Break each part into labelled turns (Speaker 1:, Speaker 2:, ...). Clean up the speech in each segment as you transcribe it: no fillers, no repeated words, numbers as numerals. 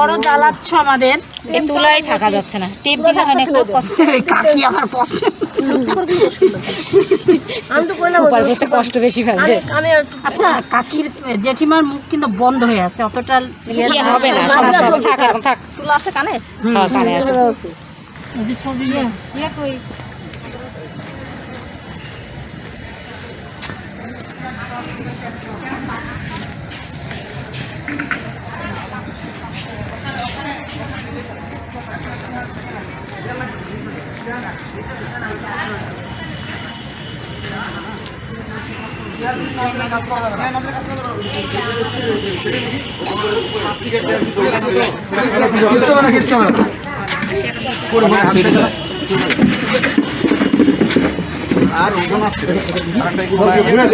Speaker 1: বড় জ্বালাচ্ছ আমাদের,
Speaker 2: এই তুলাই থাকা যাচ্ছে না, টেপ দিতে হয় না খুব কষ্ট।
Speaker 1: কাকি আমার কষ্ট,
Speaker 3: আমি তো কইলাম
Speaker 2: সুপার করতে কষ্ট বেশি ফেলবে।
Speaker 3: কানে
Speaker 1: আচ্ছা কাকির জেঠিমার মুখ কিন্তু বন্ধ হয়ে আছে, অতটা
Speaker 2: ইয়ে হবে না, সমস্যা হবে, থাক এখন থাক।
Speaker 3: তুলা আছে কানে।
Speaker 2: হ্যাঁ, কানে আছে।
Speaker 1: এই যে ছবি
Speaker 4: আর ওজন আছে ঘুরে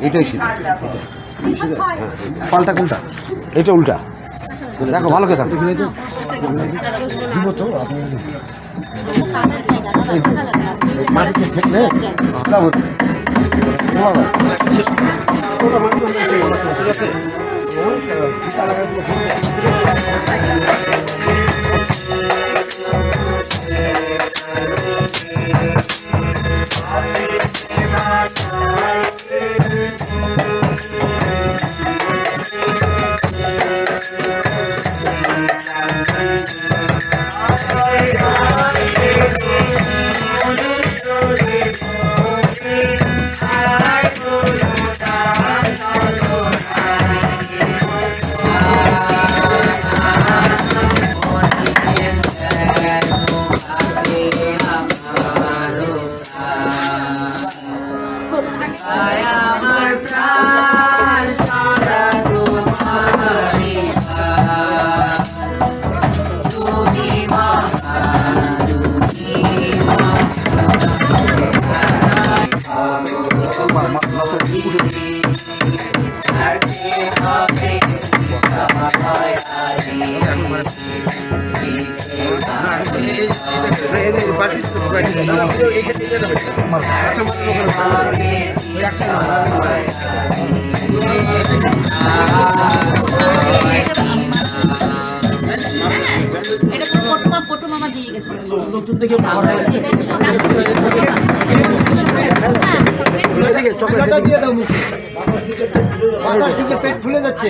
Speaker 4: এটাই শীত পাল্টা কোনটা এটা উল্টা দেখো ভালো কথা দিব তো মাটিতে ফেললে নতুন দেখে দিয়ে দাও বাতাস ঢুকে পেট ফুলে যাচ্ছে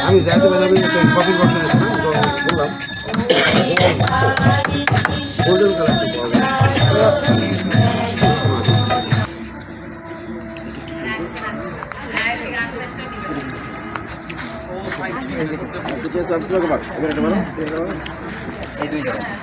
Speaker 4: আমি যাইতে পারি কফি বক্স বললাম গোল্ডেন কালার এই দুই জায়গা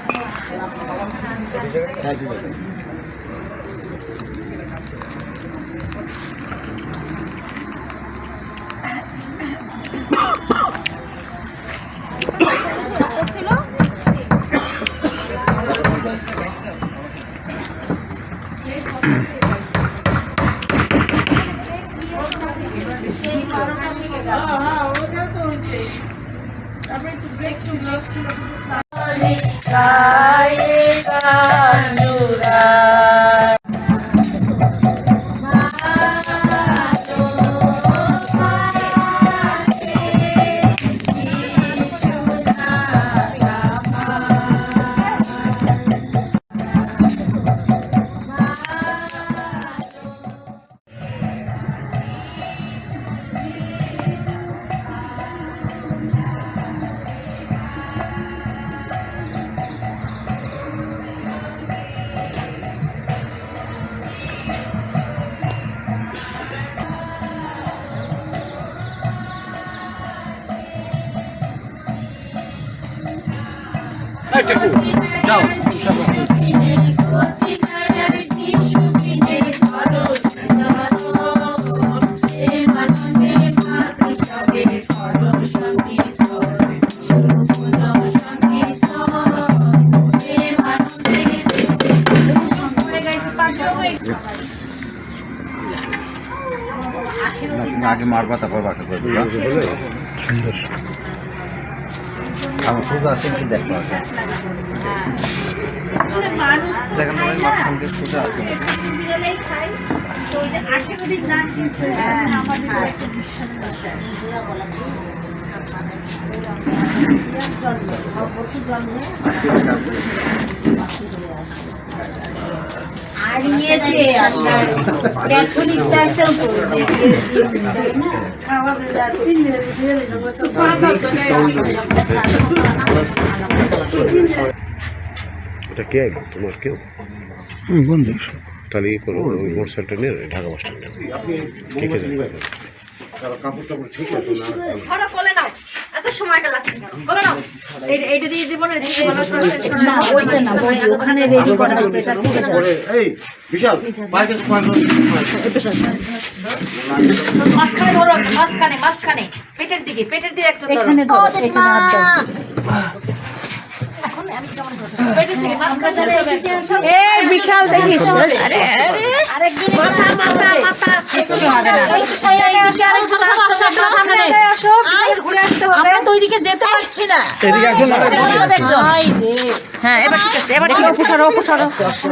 Speaker 4: যাও আগে মারবা তারপর বাটা করবে সুন্দর আমার সোজা আছে কি দেখতে পাচ্ছি দেখেন ভাই মাঝখান দিয়ে সোজা আছে
Speaker 1: ক্যাথলিক চার্চেও
Speaker 3: এটা কে তোমার কেউ বন্ধু তাহলে ই করো ওই মোটরসাইকেলটা নিয়ে ঢাকা বাস স্ট্যান্ডে ঠিক আছে কাপড় টাপড় ঠিক আছে
Speaker 1: ওখানে রেডি করা হয়েছে এটা ঠিক আছে।
Speaker 3: এই বিশাল
Speaker 2: মাঝখানে পেটের দিকে একজন ধরো।
Speaker 1: এখানে ধরো, এখানে হাত দাও।
Speaker 5: এই বিশাল দেখিস আমরা তো ওইদিকে যেতে পারছি না।
Speaker 2: হ্যাঁ এবার ঠিক আছে, এবার ঠিক আছে।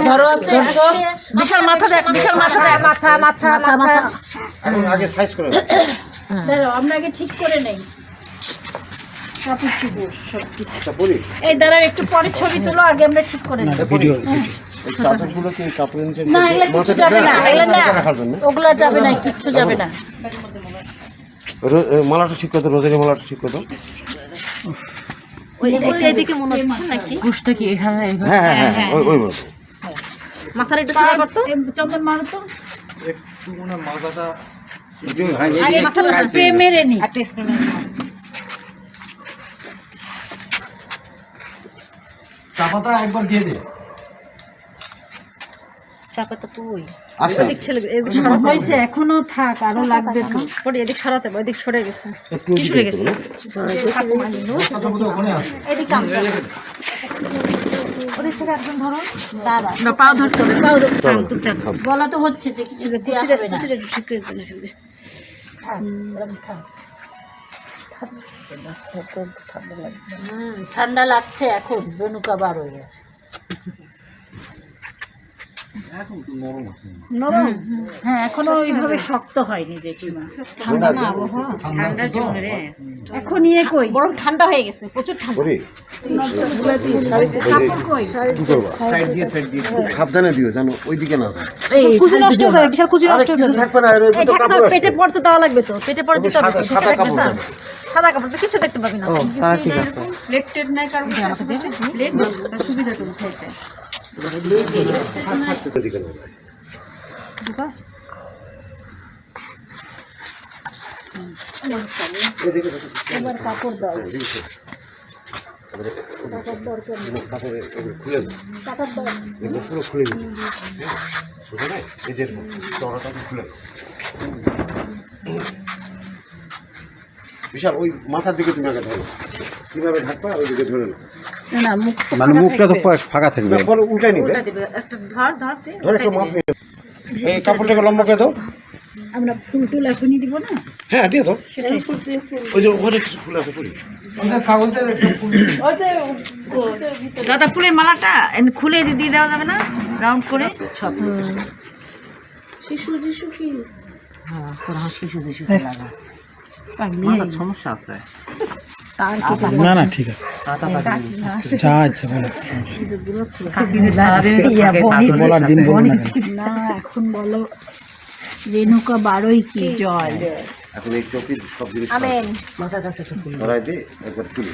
Speaker 5: ধরো
Speaker 2: বিশাল মাথা দেখ, বিশাল মাথা দেখ।
Speaker 5: মাথা
Speaker 3: আগে সাইজ করে
Speaker 1: দাঁড়াও, আমরা আগে ঠিক করে নেই।
Speaker 5: এই দাঁড়াও একটু পরে ছবি তুলো, আগে আমরা ঠিক করে নেই।
Speaker 3: চাদরগুলো কি কাপড় নিচে
Speaker 5: না এগুলা কিচ্ছু যাবে না, এগুলা না, ওগুলা যাবে না, কিচ্ছু যাবে না।
Speaker 3: মালাটা ঠিক করতো, রোজারি মালাটা ঠিক করতো।
Speaker 2: এদিকে মনে হচ্ছে নাকি
Speaker 5: কুশটা কি এখানে?
Speaker 3: হ্যাঁ হ্যাঁ হ্যাঁ ওই ওই
Speaker 2: মাথার একটু সোজা করতো।
Speaker 5: চন্দন মারো তো,
Speaker 4: একটু মনে মাজাটা
Speaker 2: আগে মাথাটা
Speaker 5: স্প্রে মেরে নি।
Speaker 2: একটা স্প্রে মেরে নাও।
Speaker 4: চাপাটা একবার দিয়ে দে
Speaker 2: চাপাটা কই?
Speaker 4: আচ্ছা
Speaker 2: এদিক ছেলে এদিক সরাতে
Speaker 5: হয়েছে, এখনো থাক, আরো লাগবে তো।
Speaker 2: পড়ে, এদিক সরাতে হবে, এদিক সরে গেছে।
Speaker 3: একটু
Speaker 2: কি সরে গেছে?
Speaker 4: ওখানে আছে
Speaker 2: এদিক কাম করো। ওদিক থেকে একজন ধরো। দাঁড়া। না পাও ধরতে হবে, পাও ধরতে হবে। চুপ থাক।
Speaker 5: বলা তো হচ্ছে যে কিছু
Speaker 2: কুচিটা কুচিটা একটু ঠিক করে দেন শুধু।
Speaker 5: ঠান্ডা লাগছে এখন, বেনুকা বার হয়ে গেছে। নরম, হ্যাঁ এখনো ওইভাবে শক্ত হয়নি জেঠিমা।
Speaker 2: ঠান্ডা না আবহাওয়া, ঠান্ডার জন্য রে।
Speaker 5: এখন ইয়ে কই,
Speaker 2: বরং ঠান্ডা হয়ে গেছে, প্রচুর ঠান্ডা।
Speaker 5: কাপড় কই?
Speaker 4: সাইড দিয়ে
Speaker 3: খুব সাবধানে দিও জানো ওইদিকে না যায়।
Speaker 2: কুচি নষ্ট হয়ে যাবে, বিশাল কুচি
Speaker 3: আরে
Speaker 2: নষ্ট হয়ে
Speaker 3: কিছু
Speaker 2: যাবে।
Speaker 3: থাকবে না এর
Speaker 2: এই
Speaker 3: ভিতর
Speaker 2: ঢাকা
Speaker 3: কাপড়
Speaker 2: দাও,
Speaker 3: আছে
Speaker 2: পেটে পড়তে দেওয়া লাগবে তো, পেটে পড়তে দিতে হবে।
Speaker 3: সাদা কাপড় দেবে।
Speaker 2: সাদা কাপড় তো কিছু দেখতে পাবি না।
Speaker 3: ঠিক আছে
Speaker 2: প্লেট টেট নাই কারণ প্লেট সুবিধা তো উঠাইতে।
Speaker 3: ওইদিকে না যায়।
Speaker 5: এবার কাপড় দাও।
Speaker 3: কাপড়ে খুলে দাও। এগুলো পুরো খুলে দিই বুঝলে না এই যে চড়াটা খুলে দাও। বিশাল ওই মাথার দিকে তুমি আগে ধরো, কিভাবে ঢাকবা ওইদিকে ধরে নাও।
Speaker 5: না মুখ
Speaker 4: মানে মুখটা তো ফাঁকা থাকবে
Speaker 3: পরে উল্টাই নিবে,
Speaker 2: একটা ধর ধর
Speaker 3: ধরে একটু মাপ নিয়ে এই কাপড়টাকে লম্বা করে দাও।
Speaker 5: আমরা ফুল টুল এখনই দিব না,
Speaker 3: হ্যাঁ দিয়ে দাও, ওই যে ওখানে কিছু ফুল আছে ফুল
Speaker 4: কাগজের
Speaker 2: গাঁদা ফুলের মালাটা খুলে দিয়ে দেওয়া যাবে না রাউন্ড করে?
Speaker 5: শিশু শিশু কি
Speaker 4: সমস্যা আছে
Speaker 6: না না ঠিক আছে যা আছে বলো বলার দিন বলো না কেন?
Speaker 5: না এখন বলো রেণুকা বারোই কি জয়।
Speaker 3: এখন এই চৌকির সব জিনিস ধরাই দিয়ে একবার তুলি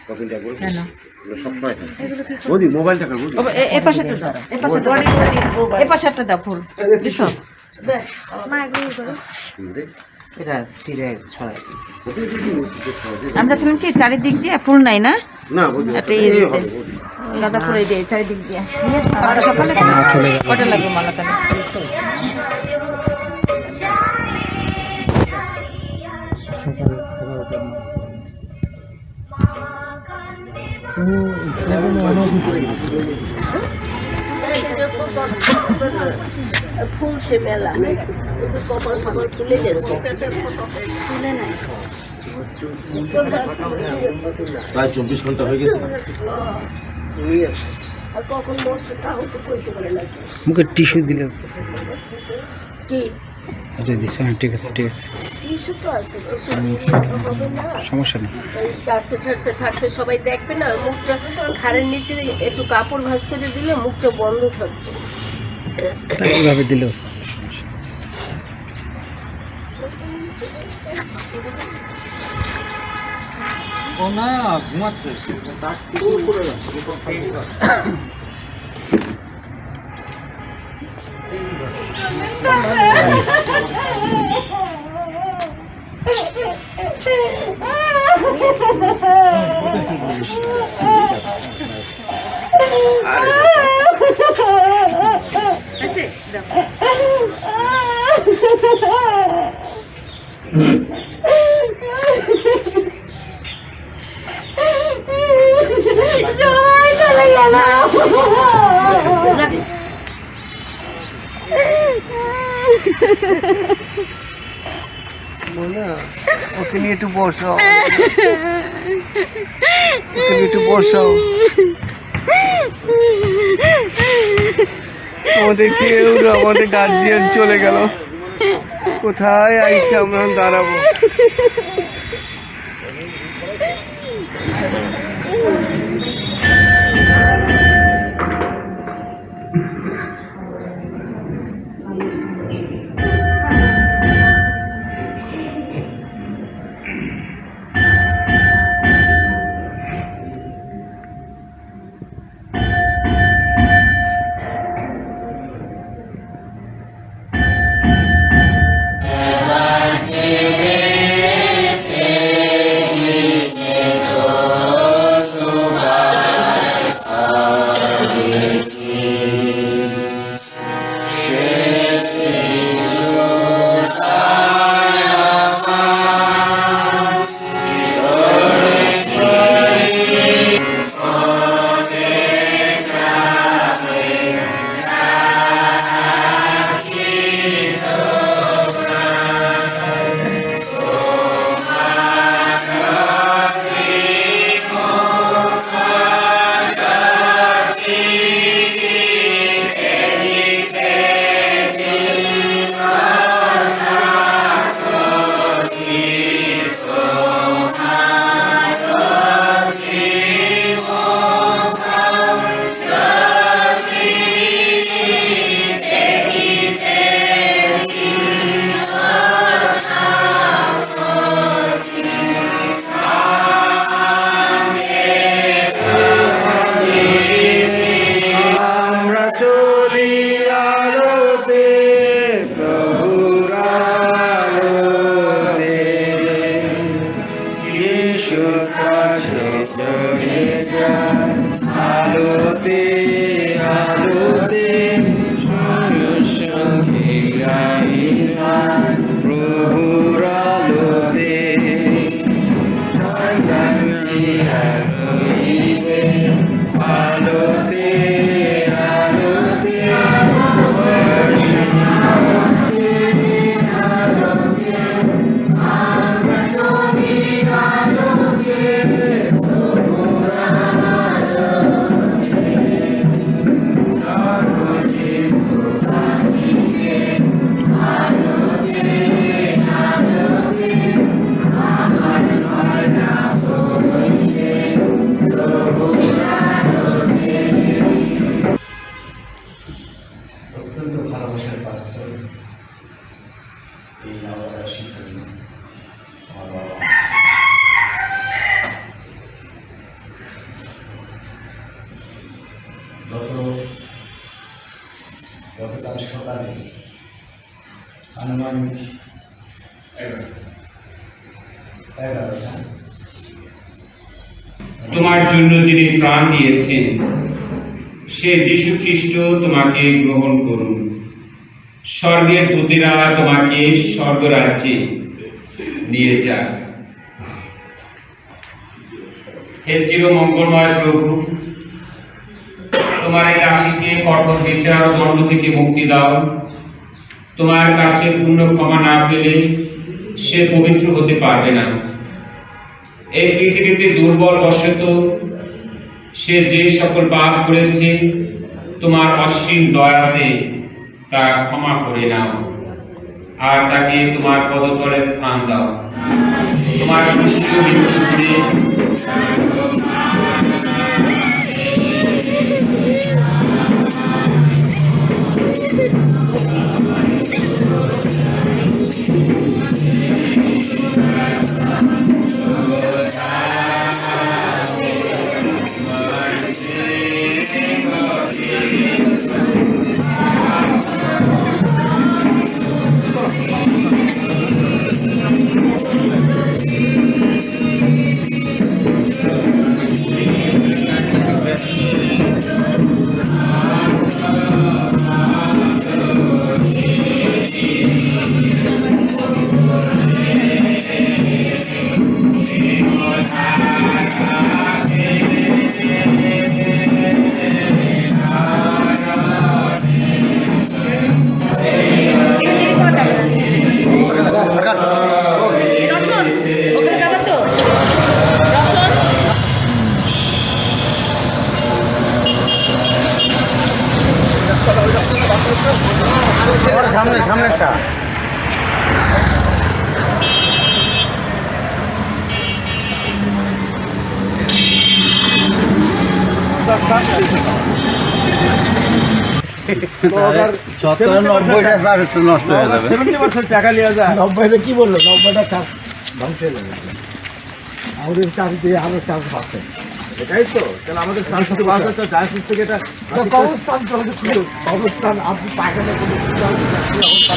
Speaker 3: কপিলটা করে সবসময় থাকে বৌদি মোবাইলটাকে বুঝলি
Speaker 2: এ পাশেটা দাও, এ পাশেটা এ পাশেটা দাও ফুল দিছো মা এগুলো করো।
Speaker 7: এটা ছিঁড়ে ছড়াই
Speaker 2: আমরা চাচ্ছিলাম কি চারিদিক দিয়ে ফুল নাই না,
Speaker 3: না
Speaker 2: একটা ইয়ে দিতে গাঁদা করে দিয়ে চারিদিক দিয়ে নিয়ে এসো। কালকে সকালে কটা লাগবে মালা তাহলে?
Speaker 5: ফুলছে মেলা কপাল খাবার খুলে যাচ্ছে খুলে নাই
Speaker 4: প্রায় 24 ঘন্টা হয়ে গেছে।
Speaker 5: আর কখন বসছে তাও তো কইতে পারে না
Speaker 6: মুখে টিস্যু দিলে
Speaker 5: কি
Speaker 6: আচ্ছা দিস হ্যাঁ ঠিক আছে ঠিক আছে
Speaker 5: টিস্যু তো আছে টিস্যু হবে না
Speaker 6: সমস্যা নেই
Speaker 5: ওই চার্চে ঠার্চে থাকবে সবাই দেখবে না মুখটা ঘাড়ের নিচে একটু কাপড় ভাঁজ করে দিলে মুখটা বন্ধ থাকবে
Speaker 6: তাই এইভাবে দিলেও
Speaker 4: ও না ঘুমাচ্ছে
Speaker 7: ওকে নিয়ে একটু বসাও, ওকে নিয়ে একটু বসাও। আমাদের কেউ না, আমাদের গার্জিয়ান চলে গেল, কোথায় আইসে আমরা দাঁড়াবো? আমরা চলি আলোতে, প্রভুর আলোতে, যিশুর কাছে চলে যাই আলোতে, আলোতে, সঙ্গে গাই প্রভুর আলোতে, আলোতে, আলোতে,
Speaker 8: গতকাল সকালে আনুমানিক 11টা তোমার জন্য যিনি প্রাণ দিয়েছেন সে যীশু খ্রিস্ট তোমাকে গ্রহণ করুন। স্বর্গের দূতেরা তোমাকে স্বর্গরাজ্যে নিয়ে যাক। হে চির মঙ্গলময় প্রভু, তোমার এই দাসীকে কঠোর বিচার ও দণ্ড থেকে মুক্তি দাও। তোমার কাছে পূর্ণ ক্ষমা না পেলে সে পবিত্র হতে পারবে না। এই পৃথিবীতে দুর্বল বশত সে যে সকল পাপ করেছে তোমার অসীম দয়াতে তা ক্ষমা করে নাও আর তাকে তোমার পদতলে স্থান দাও। তোমার খুশি
Speaker 4: সামনে সামনেরটা শতকরা 90টা চার্জ নষ্ট হয়ে যাবে।
Speaker 6: 70% টাকা লিয়া যায়। 90টা কি বললো? 90টা চার্জ ধ্বংস হয়ে যাবে। আমাদের চার্জ দিয়ে আরো চার্জ বাড়ছে। এটাই তো, তাহলে আমাদের চার্জ তো বাড়ছে, তো চার্জ থেকে এটা কবরস্থান চলে যাচ্ছে। কবরস্থান আপনি পায়খানা করে অবস্থা।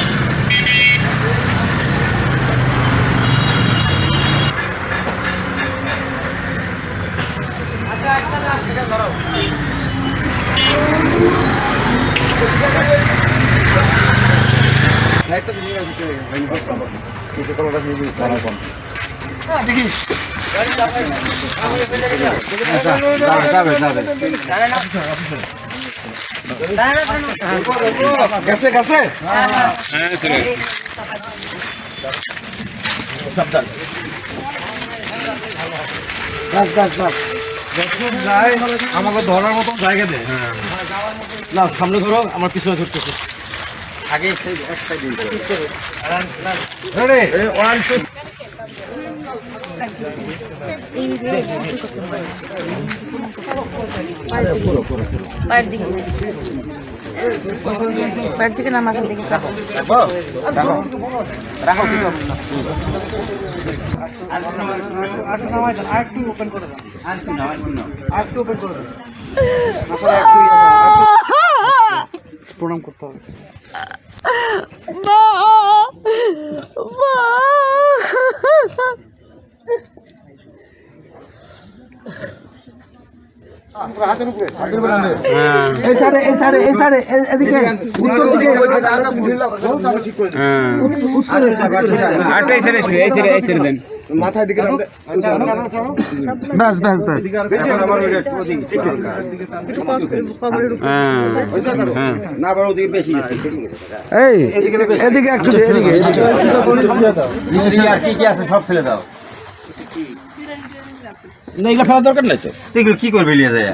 Speaker 6: গেছে গেছে আমাকে ধরার মতো জায়গা দে। না সামনে ধরো, আমার পিছনে ধরতেছে। আগে এক সাইড
Speaker 2: পায়ের দিকে না মাথার দিকে
Speaker 6: আরেকটু ওপেন করে দাও, আরেকটু ওপেন করে দাও। প্রণাম করতে হবে। এই সাইডে এই সাইডে এই সাইডে এদিকে উত্তর দিকে মাথায় দিকে ব্যাস ব্যাস ব্যাস এই এদিকে একটু
Speaker 4: কি কি আছে সব ফেলে দাও।
Speaker 6: না এগুলো ফেলার দরকার নাই তো।
Speaker 4: এগুলো কি করবে নিয়ে যায়?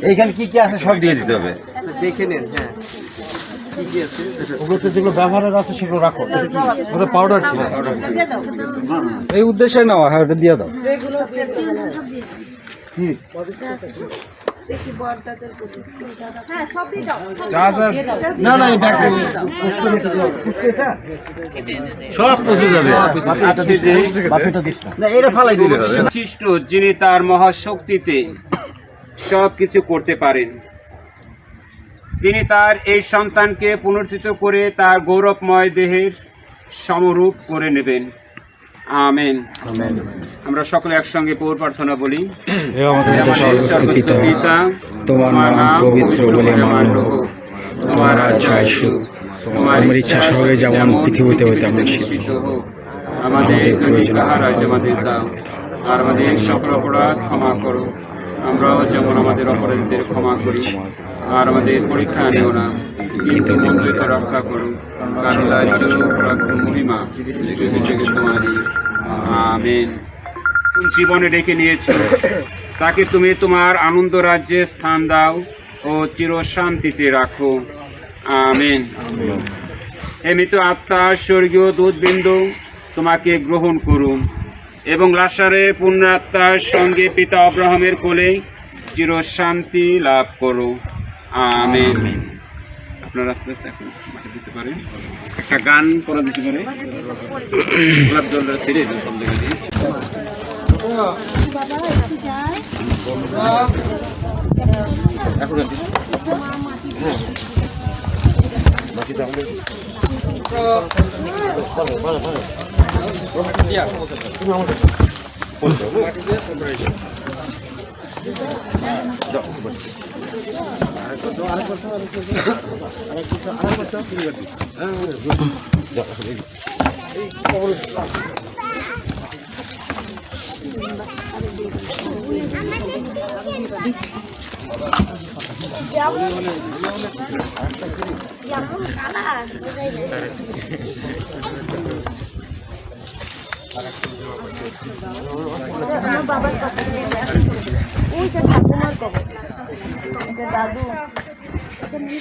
Speaker 4: এইখানে কি কি আছে সব দিয়ে দিতে হবে।
Speaker 7: দেখে নেন। হ্যাঁ,
Speaker 6: ওগুলোতে যেগুলো ব্যবহারের আছে সেগুলো রাখো। ওটা পাউডার ছিল, এই উদ্দেশ্যে নাও। হ্যাঁ ওটা দিয়ে দাও। না না
Speaker 4: সব পচে যাবে। না এটা ফালাই দিলে হবে।
Speaker 8: খ্রিস্ট যিনি তার মহাশক্তিতে সব কিছু করতে পারেন, তিনি তার এই সন্তানকে পুনরুত্থিত করে তার গৌরবময় দেহের সমরূপ করে নেবেন। আমেন। আমরা সকলে একসঙ্গে পৌর প্রার্থনা বলি।
Speaker 9: হে আমাদের সর্বশক্তি পিতা, তোমার নাম পবিত্র বলে মান্য হোক, তোমার রাজ্য আসুক, তোমার ইচ্ছা স্বর্গে যেমন পৃথিবীতে হইতে তেমন
Speaker 8: নিশ্চিত হোক। আমাদের দৈনিক আহার আজ আমাদের দাও, আর আমাদের সকল অপরাধ ক্ষমা করো, আমরাও যেমন আমাদের অপরাধীদের ক্ষমা করি, আর আমাদের পরীক্ষা নিও না, কিন্তু মন্ত্রীকে রক্ষা করো, কারণ রাজ্য মহিমা তোমারই। আমেন। জীবনে ডেকে নিয়েছো, তাকে তুমি তোমার আনন্দ রাজ্যে স্থান দাও ও চির শান্তিতে রাখো। আমেন। হে মৃত আত্মা, স্বর্গীয় দূতবৃন্দ তোমাকে গ্রহণ করুন এবং লাসারের পুণ্যাত্মার সঙ্গে পিতা আব্রাহামের কোলে চির শান্তি লাভ করো। আমেন। আপনারা আস্তে আস্তে এখন মাঠে দিতে পারেন, একটা গান করে দিতে পারে, গোলাপ জলটা ছেড়ে দেবে সব জায়গা দিয়ে।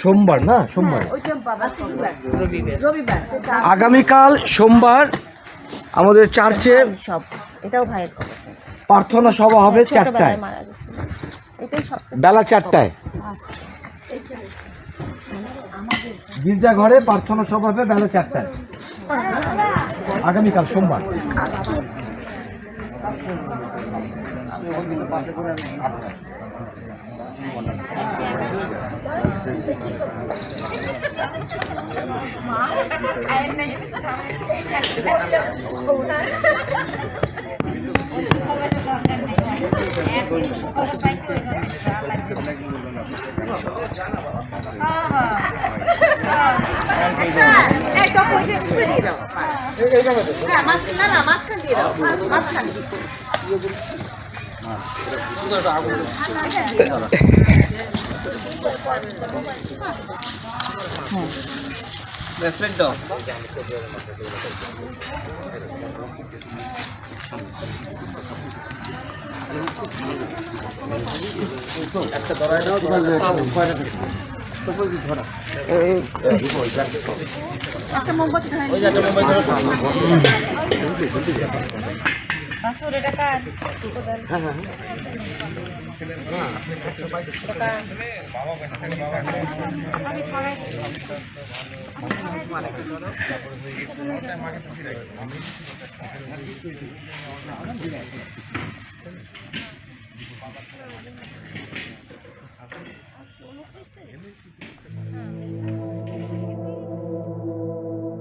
Speaker 6: সোমবার না, সোমবার আগামীকাল সোমবার আমাদের চার্চে
Speaker 2: সব এটাও ভাইয়ের
Speaker 6: প্রার্থনা সভা হবে 4টায়,
Speaker 2: মারা গেছে, এটাই সবচেয়ে
Speaker 6: বেলা 4টায় গির্জা ঘরে প্রার্থনা সভা হবে বেলা 4টায় আগামীকাল সোমবার।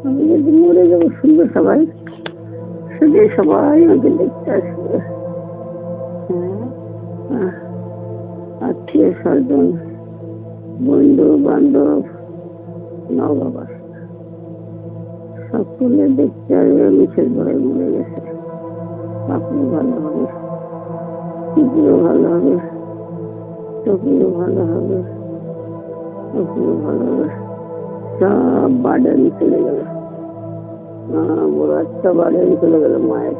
Speaker 10: আমি যদি মরে যাবো শুনবে সবাই, শুধু সবাই আমাকে দেখতে আসবে। আত্মীয় স্বজন, বন্ধু বান্ধব, নবাবাস সকলে দেখতে আসবে। মিশের ভয়ে মরে গেছে, আপনি ভালো হবে, দিদিও ভালো হবে, টপিও ভালো হবে, টপিও ভালো হবে। সব বাড়ি চলে গেল, বড় একটা বাড়ি চলে গেল মায়ের।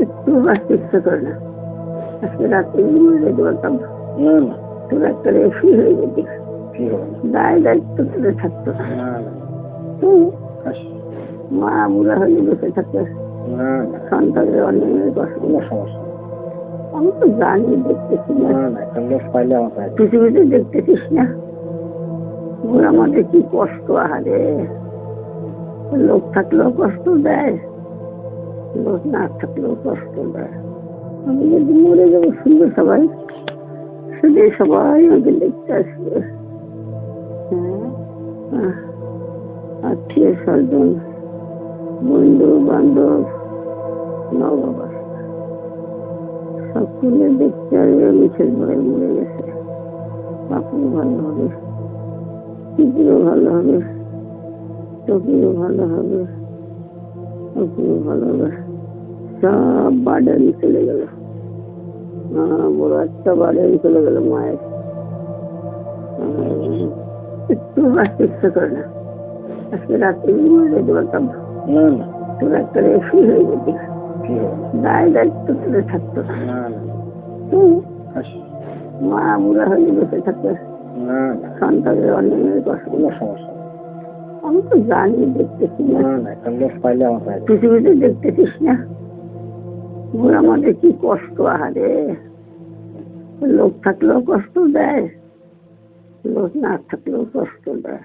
Speaker 10: একটু বাঁচতে ইচ্ছে করে না, আজকে রাত্রে ঘুমিয়ে যেতে পারতাম না, তোর একটা রেফি হয়ে যেতি, দায় দায়িত্ব করে থাকতো না। মা বুড়া হয়ে বসে থাকে, সন্তানের অনেক অসুবিধা। আমি তো জানি, দেখতেছি না, পৃথিবীতে দেখতেছিস না ওরা আমাদের কি কষ্ট। আহারে, লোক থাকলেও কষ্ট দেয়, লোক না থাকলেও কষ্ট দেয়। আমি যদি মরে যাবো শুনবে সবাই, শুধু সবাই আমাকে দেখতে আসবে। আত্মীয় স্বজন, বন্ধু বান্ধব নববাস সকলে দেখতে আসবে মিছিল করে মরে গেছে। বাপুও ভালো হবে, টিকিও ভালো হবে, টকিও ভালো হবে, টকিও ভালো হবে। সব বাড়ি চলে গেল, বড় একটা বাড়ি চলে গেল মায়ের। একটু বাঁচতে ইচ্ছে করে না, আজকে রাত্রে মরে যেতে পারতাম না। তোর একটা রেফি হয়ে যেতে, দায় দায়িত্ব তুলে থাকতো না। মা বুড়া হয়ে বসে থাকতে সন্তানের অনেক কষ্টগুলো সমস্যা। আমি তো জানি, দেখতেছি না, পৃথিবীতে দেখতেছিস না বুড়া মাঠে কি কষ্ট। আহারে, লোক থাকলেও কষ্ট দেয়, লোক না থাকলেও কষ্ট দেয়।